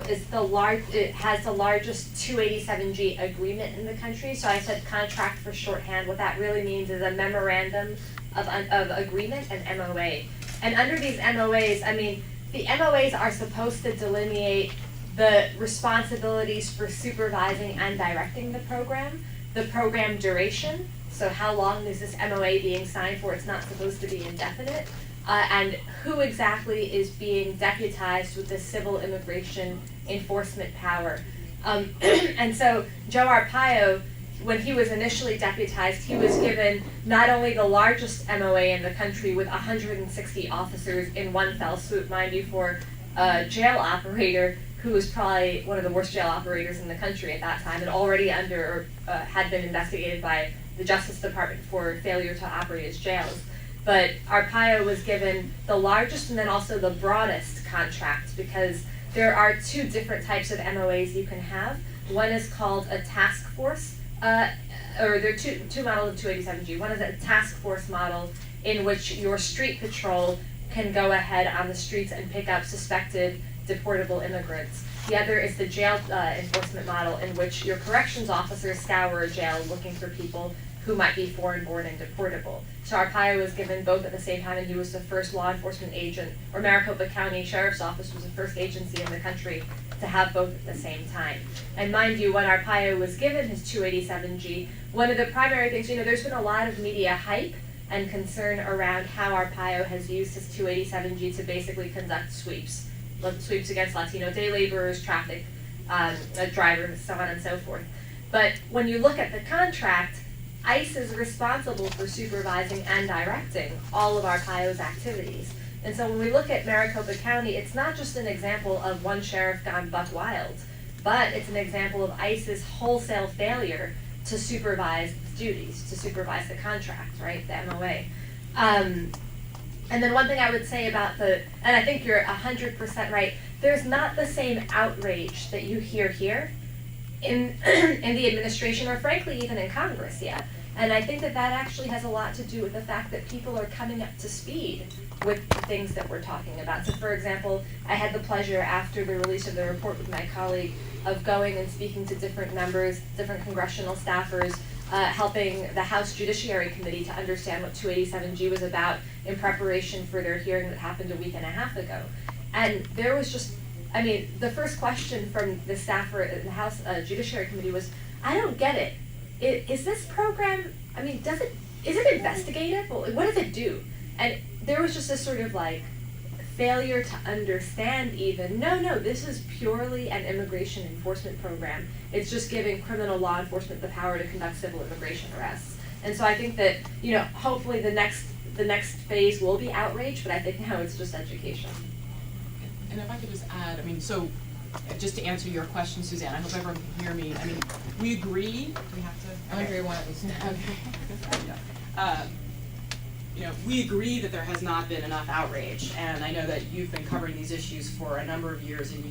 it has the largest 287G agreement in the country. So I said contract for shorthand. What that really means is a memorandum of agreement, an MOA. And under these MOAs, I mean, the MOAs are supposed to delineate the responsibilities for supervising and directing the program duration. So how long is this MOA being signed for? It's not supposed to be indefinite. And who exactly is being deputized with the civil immigration enforcement power. And so Joe Arpaio, when he was initially deputized, he was given not only the largest MOA in the country with 160 officers in one fell swoop, mind you, for a jail operator who was probably one of the worst jail operators in the country at that time and already had been investigated by the Justice Department for failure to operate his jails. But Arpaio was given the largest and then also the broadest contract because there are two different types of MOAs you can have. One is called a task force, or there are two models of 287G. One is a task force model in which your street patrol can go ahead on the streets and pick up suspected deportable immigrants. The other is the jail enforcement model in which your corrections officers scour a jail looking for people who might be foreign-born and deportable. So Arpaio was given both at the same time, and he was the first law enforcement agent, or Maricopa County Sheriff's Office was the first agency in the country to have both at the same time. And mind you, when Arpaio was given his 287G, one of the primary things, there's been a lot of media hype and concern around how Arpaio has used his 287G to basically conduct sweeps against Latino day laborers, traffic drivers, so on and so forth. But when you look at the contract, ICE is responsible for supervising and directing all of Arpaio's activities. And so when we look at Maricopa County, it's not just an example of one sheriff gone buck wild, but it's an example of ICE's wholesale failure to supervise duties, to supervise the contract, right, the MOA. And then one thing I would say about and I think you're 100% right, there's not the same outrage that you hear here in the administration, or frankly even in Congress yet. And I think that actually has a lot to do with the fact that people are coming up to speed with the things that we're talking about. So for example, I had the pleasure after the release of the report with my colleague of going and speaking to different members, different congressional staffers, helping the House Judiciary Committee to understand what 287G was about in preparation for their hearing that happened a week and a half ago. And there was just, the first question from the staffer in the House Judiciary Committee was, I don't get it. Is this program, is it investigative? What does it do? And there was just this sort of failure to understand even, no, this is purely an immigration enforcement program. It's just giving criminal law enforcement the power to conduct civil immigration arrests. And so I think that, hopefully the next phase will be outrage, but I think now it's just education. And if I could just add, so just to answer your question, Suzanne, I hope everyone can hear me. We agree. Do we have to? Andre, why don't we stand? We agree that there has not been enough outrage, and I know that you've been covering these issues for a number of years, and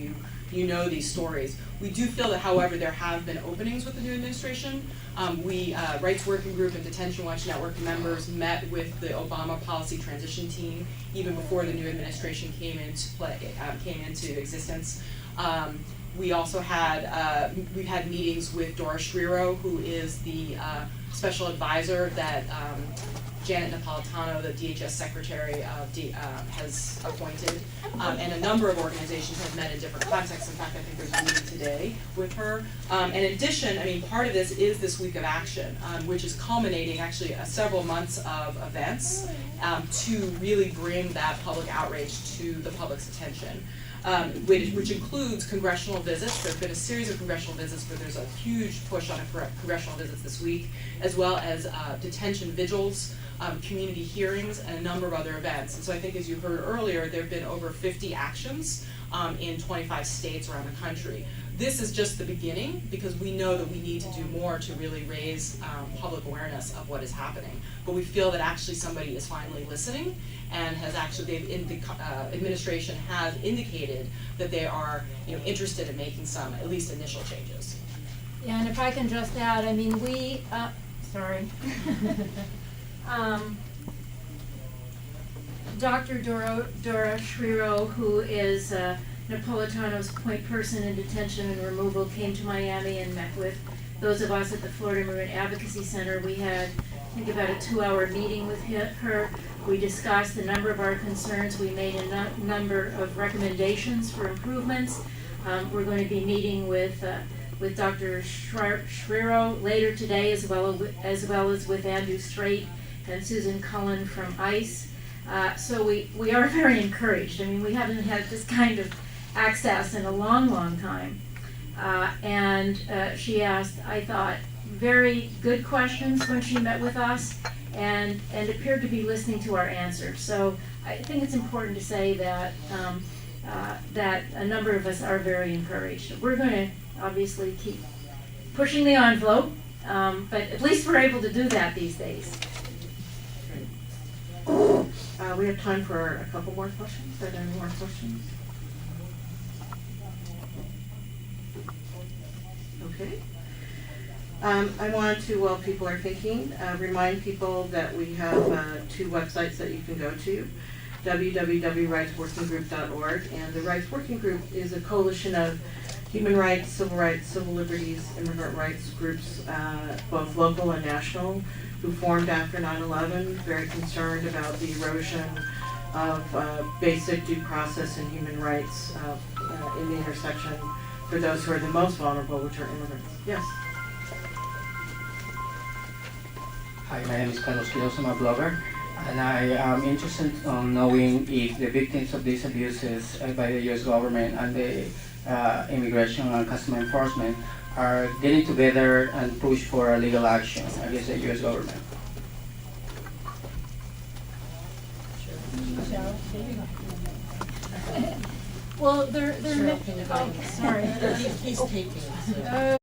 you know these stories. We do feel that, however, there have been openings with the new administration. Rights Working Group and Detention Watch Network members met with the Obama Policy Transition Team even before the new administration came into existence. We also we've had meetings with Dora Schreiro, who is the special advisor that Janet Napolitano, the DHS secretary, has appointed, and a number of organizations have met in different contexts. In fact, I think there's a meeting today with her. In addition, part of this is this week of action, which is culminating actually several months of events to really bring that public outrage to the public's attention. Which includes congressional visits. There have been a series of congressional visits, but there's a huge push on congressional visits this week, as well as detention vigils, community hearings, and a number of other events. And so I think, as you heard earlier, there have been over 50 actions in 25 states around the country. This is just the beginning, because we know that we need to do more to really raise public awareness of what is happening. But we feel that actually somebody is finally listening, and has actually, the administration has indicated that they are interested in making some, at least initial changes. Yeah, and if I can just add, Dr. Dora Schreiro, who is Napolitano's point person in detention and removal came to Miami and met with those of us at the Florida Maroon Advocacy Center. We had, I think, about a 2-hour meeting with her. We discussed a number of our concerns. We made a number of recommendations for improvements. We're going to be meeting with Dr. Schreiro later today, as well as with Andrew Strait and Susan Cullen from ICE. So we are very encouraged. I mean, we haven't had this kind of access in a long, long time. And she asked, I thought, very good questions when she met with us, and appeared to be listening to our answers. So I think it's important to say that that a number of us are very encouraged. We're going to obviously keep pushing the envelope, but at least we're able to do that these days. We have time for a couple more questions. Are there any more questions? Okay. I want to, while people are thinking, remind people that we have 2 websites that you can go to. www.rightsworkinggroup.org, and the Rights Working Group is a coalition of human rights, civil liberties, immigrant rights groups, both local and national, who formed after 9/11, very concerned about the erosion of basic due process and human rights in the intersection for those who are the most vulnerable, which are immigrants. Yes? Hi, my name is Carlos Quiroz. I'm a blogger, and I am interested in knowing if the victims of these abuses by the U.S. government and the Immigration and Customs Enforcement are getting together and push for a legal action against the U.S. government. Well, they're sorry. He's taking it.